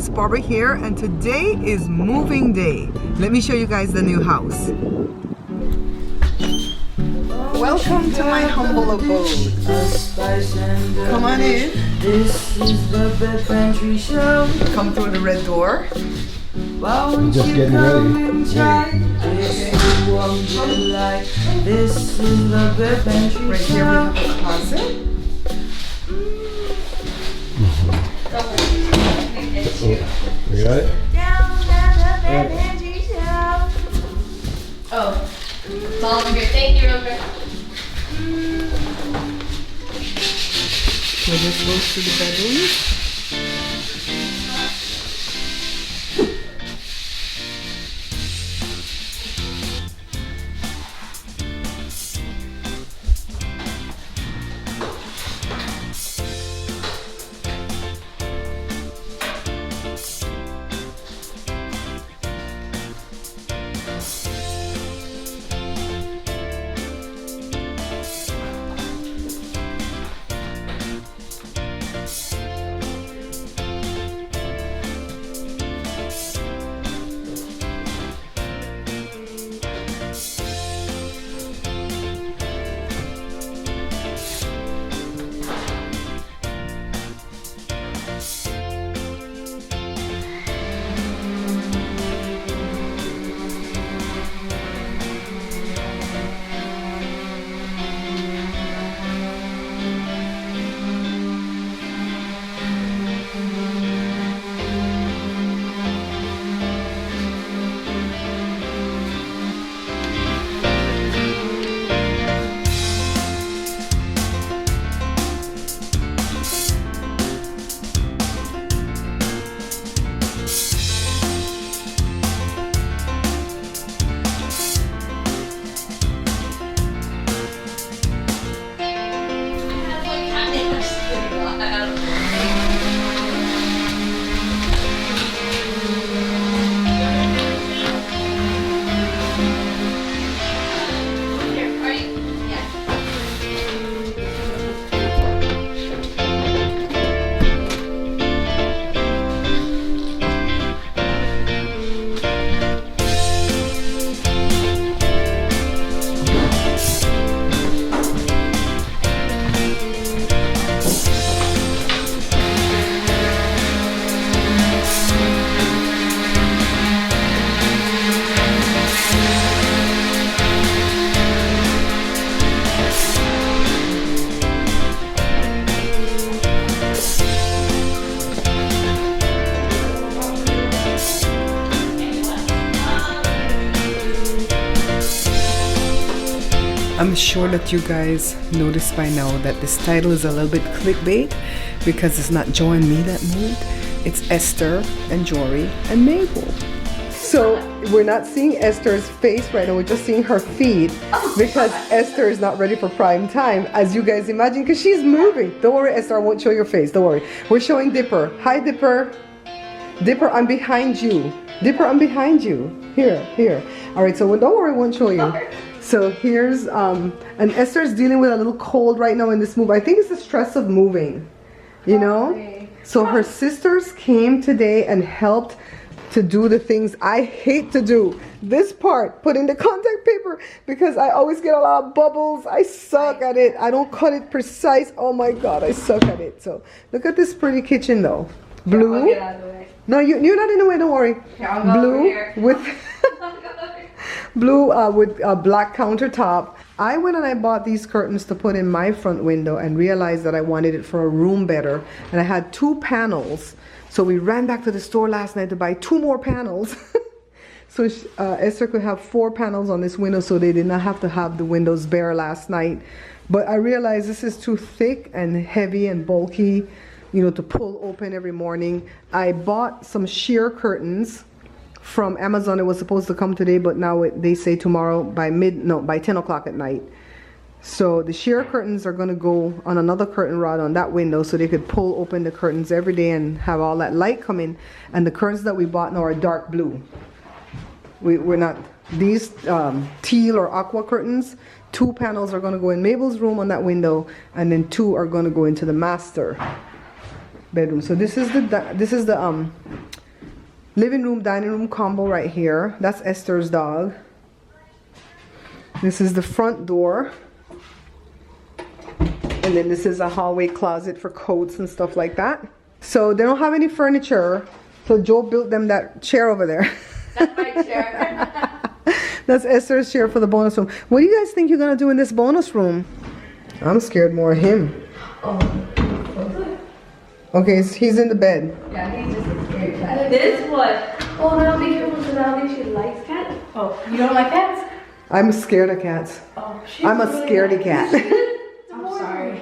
guys, Barbara here, and today is moving day. Let me show you guys the new house. Welcome to my humble abode. Come on in. This is the barepantryshow. Come through the red door. Why won't Just you getting come ready. and try? This is what you like. This is the barepantryshow. Right here we have a closet. You got it? Down at the barepantryshow. Oh, it's all over here. Thank you, Robert. So this goes to the bedroom. I'm sure that you guys noticed by now that this title is a little bit clickbait because it's not Joe and me that moved. It's Esther and Jory and Mabel. So we're not seeing Esther's face right now, we're just seeing her feet because Esther is not ready for prime time, as you guys imagine, because she's moving. Don't worry, Esther, I won't show your face, don't worry. We're showing Dipper. Hi, Dipper. Dipper, I'm behind you. Dipper, I'm behind you. Here. All right, so don't worry, I won't show you. So here's, and Esther's dealing with a little cold right now in this move. I think it's the stress of moving, you know? So her sisters came today and helped to do the things I hate to do. This part, putting the contact paper, because I always get a lot of bubbles. I suck at it. I don't cut it precise. Oh my God, I suck at it. So look at this pretty kitchen though. Blue. I'll get out of the way. No, you're not in the way, don't worry. Yeah, I'll go over here. With blue with a black countertop. I went and I bought these curtains to put in my front window and realized that I wanted it for a room better, and I had 2 panels, so we ran back to the store last night to buy 2 more panels so Esther could have 4 panels on this window, so they did not have to have the windows bare last night. But I realized this is too thick and heavy and bulky, you know, to pull open every morning. I bought some sheer curtains from Amazon. It was supposed to come today, but now they say tomorrow by 10 o'clock at night. So the sheer curtains are going to go on another curtain rod on that window, so they could pull open the curtains every day and have all that light come in. And the curtains that we bought now are dark blue. We're not these teal or aqua curtains. 2 panels are going to go in Mabel's room on that window, and then 2 are going to go into the master bedroom. So this is the living room, dining room combo right here. That's Esther's dog. This is the front door. And then this is a hallway closet for coats and stuff like that. So they don't have any furniture. So Joe built them that chair over there. That's my chair. That's Esther's chair for the bonus room. What do you guys think you're gonna do in this bonus room? I'm scared more of him. Oh. Okay, so he's in the bed. Yeah, he's just a scary cat. This what? Oh no, be careful because I don't think she likes cats. Oh, you don't like cats? I'm scared of cats. Oh, I'm a scaredy cat. I'm sorry.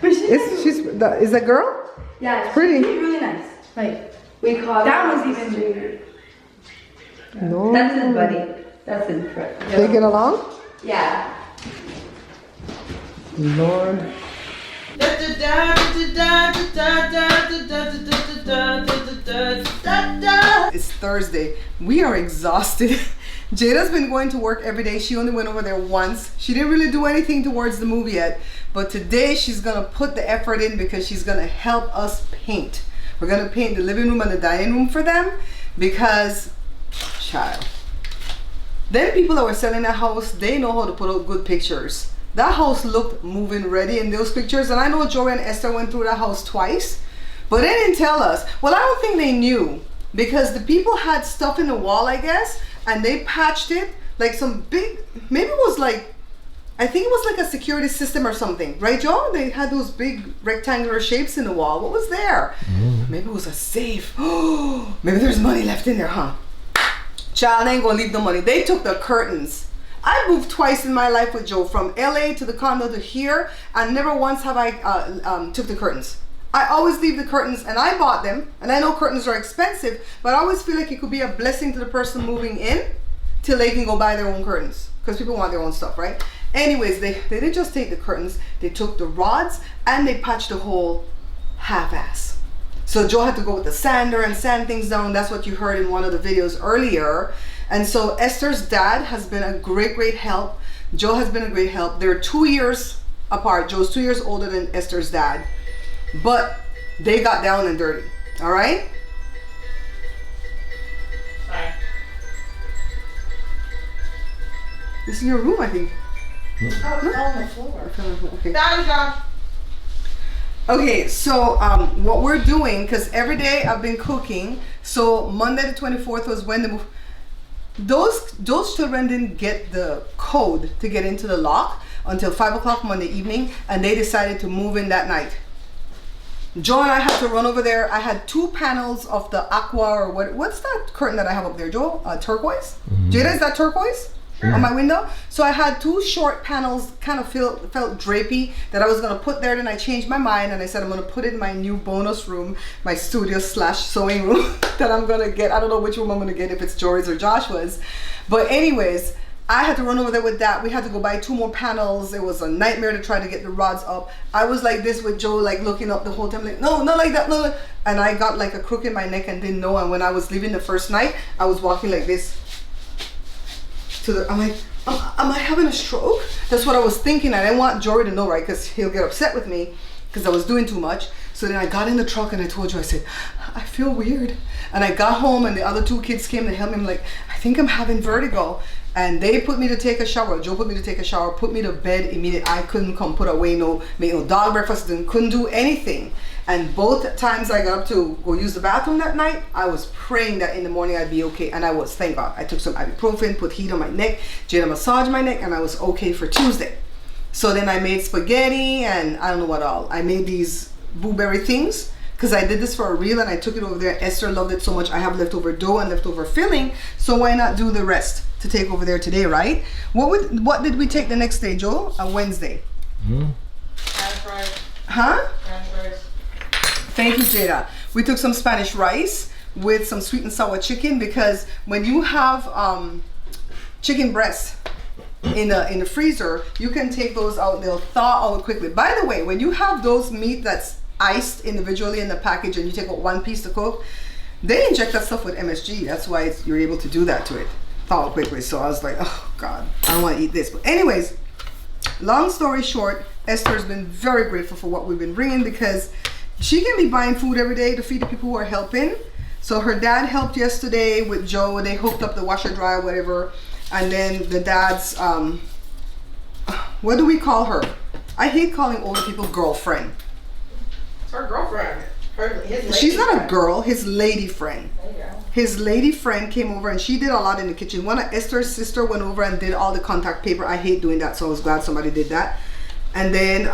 Is that girl? Yeah, it's pretty. She's really nice. Like, we call that one's even weird. No. That's his buddy. That's his friend. They get along? Yeah. Lord. It's Thursday. We are exhausted. Jada's been going to work every day. She only went over there once. She didn't really do anything towards the movie yet. But today she's gonna put the effort in because she's gonna help us paint. We're gonna paint the living room and the dining room for them because, child, them people that were selling that house, they know how to put out good pictures. That house looked moving ready in those pictures, and I know Jory and Esther went through that house twice, but they didn't tell us. Well, I don't think they knew because the people had stuff in the wall, I guess, and they patched it like some big, maybe it was like, I think it was like a security system or something, right, Joe? They had those big rectangular shapes in the wall. What was there? Maybe it was a safe. Oh, maybe there's money left in there, huh? Child, I ain't gonna leave the money. They took the curtains. I moved twice in my life with Joe, from LA to the condo to here, and never once have I took the curtains. I always leave the curtains, and I bought them, and I know curtains are expensive, but I always feel like it could be a blessing to the person moving in till they can go buy their own curtains, because people want their own stuff, right? Anyways, they didn't just take the curtains, they took the rods and they patched the whole half-ass. So Joe had to go with the sander and sand things down. That's what you heard in one of the videos earlier. And so Esther's dad has been a great help. Joe has been a great help. They're 2 years apart. Joe's 2 years older than Esther's dad, but they got down and dirty. All right. Sorry. This is your room, I think. Oh, it's on the floor. Okay. Okay, so what we're doing, because every day I've been cooking, so Monday the 24th was when those children didn't get the code to get into the lock until 5 o'clock Monday evening, and they decided to move in that night. Joe and I had to run over there. I had 2 panels of the aqua, or what's that curtain that I have up there, Joe? Turquoise? Jada, is that turquoise? On my window. So I had 2 short panels, kind of felt drapey, that I was gonna put there. Then I changed my mind and I said I'm gonna put it in my new bonus room, my studio / sewing room that I'm gonna get. I don't know which room I'm gonna get, if it's Jory's or Joshua's. But anyways, I had to run over there with that. We had to go buy 2 more panels. It was a nightmare to try to get the rods up. I was like this with Joe, like looking up the whole time, like, no, not like that, no. And I got like a crook in my neck and didn't know. And when I was leaving the first night, I was walking like this. I'm like, am I having a stroke? That's what I was thinking. I didn't want Jory to know, right? Because he'll get upset with me because I was doing too much. So then I got in the truck and I told you, I said, I feel weird. And I got home and the other 2 kids came to help me. I'm like, I think I'm having vertigo. And they put me to take a shower. Joe put me to take a shower, put me to bed immediately. I couldn't come put away, make no dog breakfast, couldn't do anything. And both times I got up to go use the bathroom that night, I was praying that in the morning I'd be okay. And I was, thank God. I took some ibuprofen, put heat on my neck, Jada massaged my neck, and I was okay for Tuesday. So then I made spaghetti and I don't know what all. I made these blueberry things because I did this for a reel and I took it over there. Esther loved it so much. I have leftover dough and leftover filling. So why not do the rest to take over there today, right? What did we take the next day, Joe? A Wednesday. French fries. Huh? French fries. Thank you, Jada. We took some Spanish rice with some sweet and sour chicken, because when you have chicken breasts in the freezer, you can take those out. They'll thaw out quickly. By the way, when you have those meat that's iced individually in the package and you take out 1 piece to cook, they inject that stuff with MSG. That's why you're able to do that to it. Thaw out quickly. So I was like, oh God, I don't want to eat this. But anyways, long story short, Esther's been very grateful for what we've been bringing, because she can be buying food every day to feed the people who are helping, So her dad helped yesterday with Joe. They hooked up the washer dryer, whatever. And then the dad's, what do we call her? I hate calling older people girlfriend. It's her girlfriend. She's not a girl, his lady friend. His lady friend came over and she did a lot in the kitchen. One of Esther's sister went over and did all the contact paper. I hate doing that, so I was glad somebody did that. And then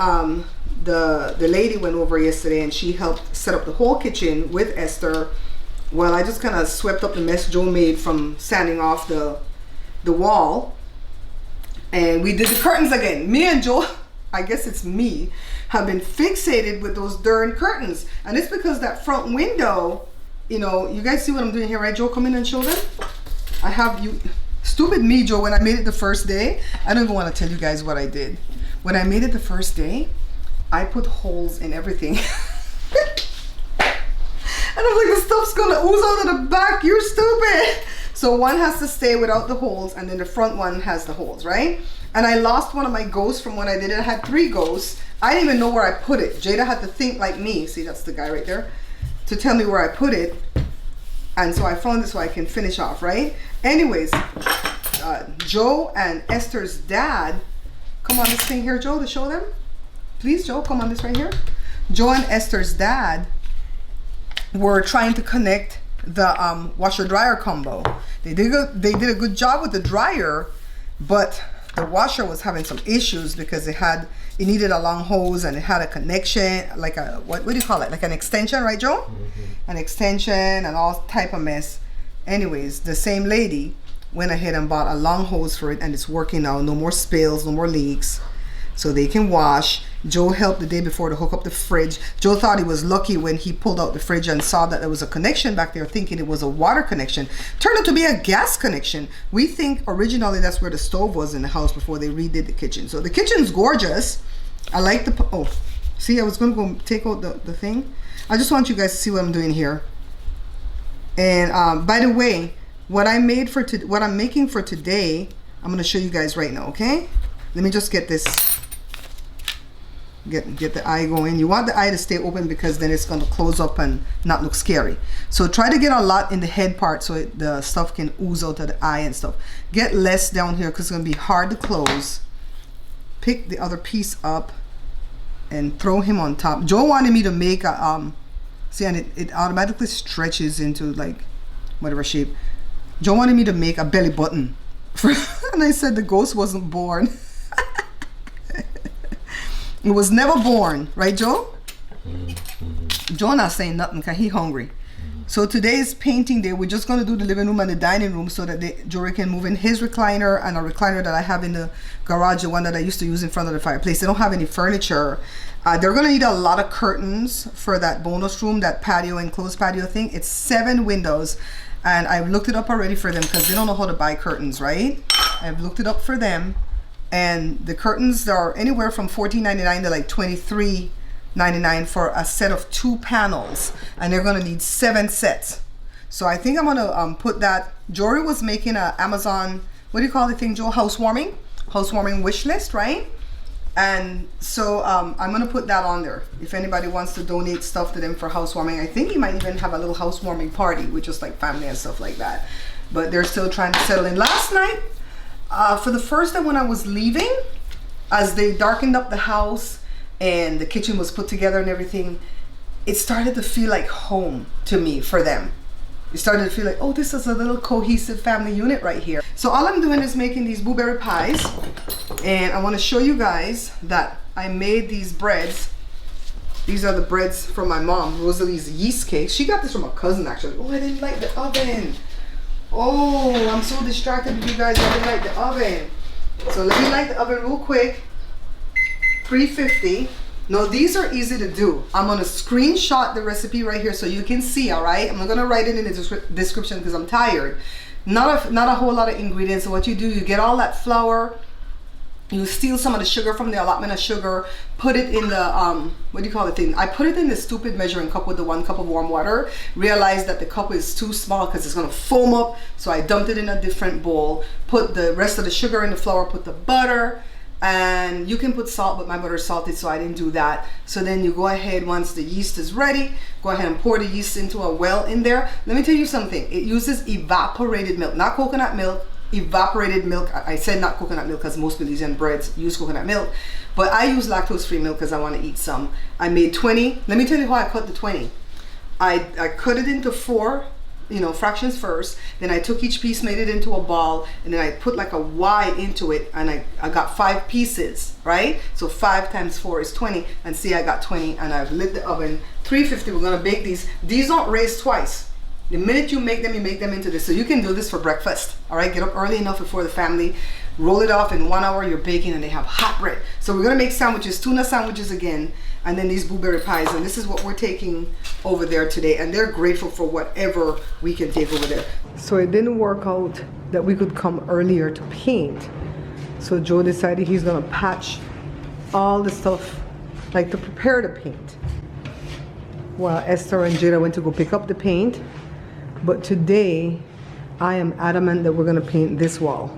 the lady went over yesterday and she helped set up the whole kitchen with Esther. Well, I just kind of swept up the mess Joe made from sanding off the wall. And we did the curtains again. Me and Joe, I guess it's me, have been fixated with those darn curtains. And it's because that front window, you know, you guys see what I'm doing here, right, Joe? Come in and show them. I have you, stupid me, Joe, when I made it the first day. I don't even want to tell you guys what I did. When I made it the first day, I put holes in everything. And I'm like, the stuff's gonna ooze out of the back. You're stupid. So one has to stay without the holes, and then the front one has the holes, right? And I lost one of my ghosts from when I did it. I had 3 ghosts. I didn't even know where I put it. Jada had to think like me. See, that's the guy right there. To tell me where I put it. And so I found it so I can finish off, right? Anyways, Joe and Esther's dad, come on this thing here, Joe, to show them. Please, Joe, come on this right here. Joe and Esther's dad were trying to connect the washer dryer combo. They did a good job with the dryer, but the washer was having some issues because it needed a long hose and it had a connection, like a what do you call it, like an extension, right, Joe? An extension and all type of mess. Anyways, the same lady went ahead and bought a long hose for it, and it's working now. No more spills, no more leaks, so they can wash. Joe helped the day before to hook up the fridge. Joe thought he was lucky when he pulled out the fridge and saw that there was a connection back there, thinking it was a water connection. Turned out to be a gas connection. We think originally that's where the stove was in the house before they redid the kitchen. So the kitchen's gorgeous. I like the, oh, see, I was gonna go take out the thing. I just want you guys to see what I'm doing here. And by the way, what I'm making for today, I'm gonna show you guys right now, okay? Let me just get this, get the eye going. You want the eye to stay open because then it's going to close up and not look scary. So try to get a lot in the head part so the stuff can ooze out of the eye and stuff. Get less down here because it's going to be hard to close. Pick the other piece up and throw him on top. Joe wanted me to make a see, and it automatically stretches into like whatever shape. Joe wanted me to make a belly button and I said the ghost wasn't born. It was never born, right, Joe? Joe not saying nothing because he hungry. So today is painting day. We're just going to do the living room and the dining room so that Jory can move in his recliner and a recliner that I have in the garage, the one that I used to use in front of the fireplace. They don't have any furniture. They're going to need a lot of curtains for that bonus room, that patio, enclosed patio thing. It's 7 windows, and I've looked it up already for them because they don't know how to buy curtains, right? I've looked it up for them. And the curtains are anywhere from $14.99 to like $23.99 for a set of 2 panels, and they're gonna need 7 sets. So I think I'm gonna put that. Jory was making a Amazon, what do you call the thing, Joe? Housewarming wish list, right? And so I'm gonna put that on there if anybody wants to donate stuff to them for housewarming. I think he might even have a little housewarming party with just like family and stuff like that. But they're still trying to settle in. Last night, for the first time when I was leaving, as they darkened up the house and the kitchen was put together and everything, it started to feel like home to me for them. It started to feel like, oh, this is a little cohesive family unit right here. So all I'm doing is making these blueberry pies, and I want to show you guys that I made these breads. These are the breads from my mom, Rosalie's yeast cakes. She got this from a cousin actually. Oh, I didn't like the oven. Oh, I'm so distracted with you guys. I didn't like the oven. So let me light the oven real quick. 350. Now these are easy to do. I'm gonna screenshot the recipe right here so you can see, all right? I'm not gonna write it in the description because I'm tired. Not a whole lot of ingredients. So what you do, you get all that flour, you steal some of the sugar from the allotment of sugar, put it in the, what do you call the thing? I put it in the stupid measuring cup with the 1 cup of warm water. Realized that the cup is too small because it's gonna foam up. So I dumped it in a different bowl, put the rest of the sugar in the flour, put the butter, And you can put salt, but my butter is salted, so I didn't do that. So then you go ahead, once the yeast is ready, go ahead and pour the yeast into a well in there. Let me tell you something. It uses evaporated milk, not coconut milk. Evaporated milk. I said not coconut milk because most Belizean breads use coconut milk, but I use lactose-free milk because I want to eat some. I made 20. Let me tell you how I cut the 20. I cut it into 4, fractions first. Then I took each piece, made it into a ball, and then I put like a Y into it, and I got 5 pieces, right? So 5 times 4 is 20, and see, I got 20, and I've lit the oven. 350. We're gonna bake these. These don't raise twice. The minute you make them into this. So you can do this for breakfast, all right? Get up early enough before the family, roll it off in 1 hour, you're baking, and they have hot bread. So we're gonna make sandwiches, tuna sandwiches again, and then these blueberry pies, and this is what we're taking over there today, and they're grateful for whatever we can take over there. So it didn't work out that we could come earlier to paint. So Joe decided he's gonna patch all the stuff, like to prepare the paint, while Esther and Jada went to go pick up the paint. But today, I am adamant that we're gonna paint this wall.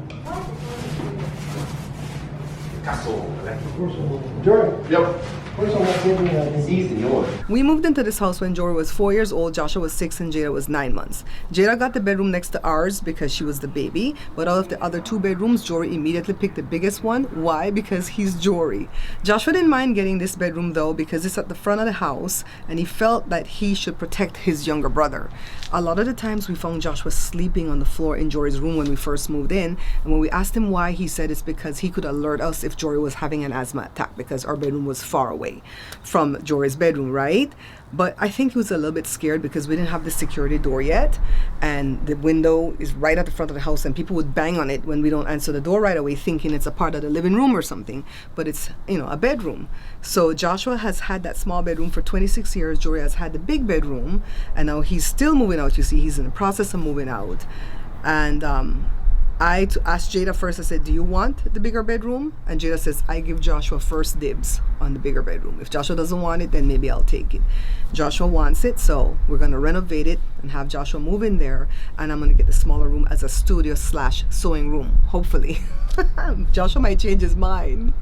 Jory. Yep. First one, let's give me a disease in yours. We moved into this house when Jory was 4 years old, Joshua was 6, and Jada was 9 months. Jada got the bedroom next to ours because she was the baby, but out of the other 2 bedrooms, Jory immediately picked the biggest one. Why? Because he's Jory. Joshua didn't mind getting this bedroom though because it's at the front of the house, and he felt that he should protect his younger brother. A lot of the times we found Joshua sleeping on the floor in Jory's room when we first moved in, and when we asked him why, he said it's because he could alert us if Jory was having an asthma attack because our bedroom was far away from Jory's bedroom, right? But I think he was a little bit scared because we didn't have the security door yet, and the window is right at the front of the house, and people would bang on it when we don't answer the door right away, thinking it's a part of the living room or something, but it's a bedroom. So Joshua has had that small bedroom for 26 years. Jory has had the big bedroom, and now he's still moving out. You see, he's in the process of moving out. And I asked Jada first, I said, do you want the bigger bedroom? And Jada says, I give Joshua first dibs on the bigger bedroom. If Joshua doesn't want it, then maybe I'll take it. Joshua wants it, so we're gonna renovate it and have Joshua move in there, and I'm gonna get the smaller room as a studio / sewing room, hopefully. Joshua might change his mind.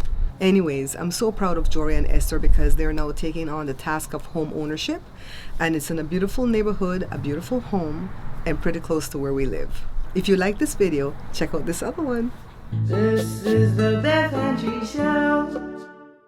Anyways, I'm so proud of Jory and Esther because they're now taking on the task of home ownership, and it's in a beautiful neighborhood, a beautiful home, and pretty close to where we live. If you like this video, check out this other one. This is the Bare Pantry Show.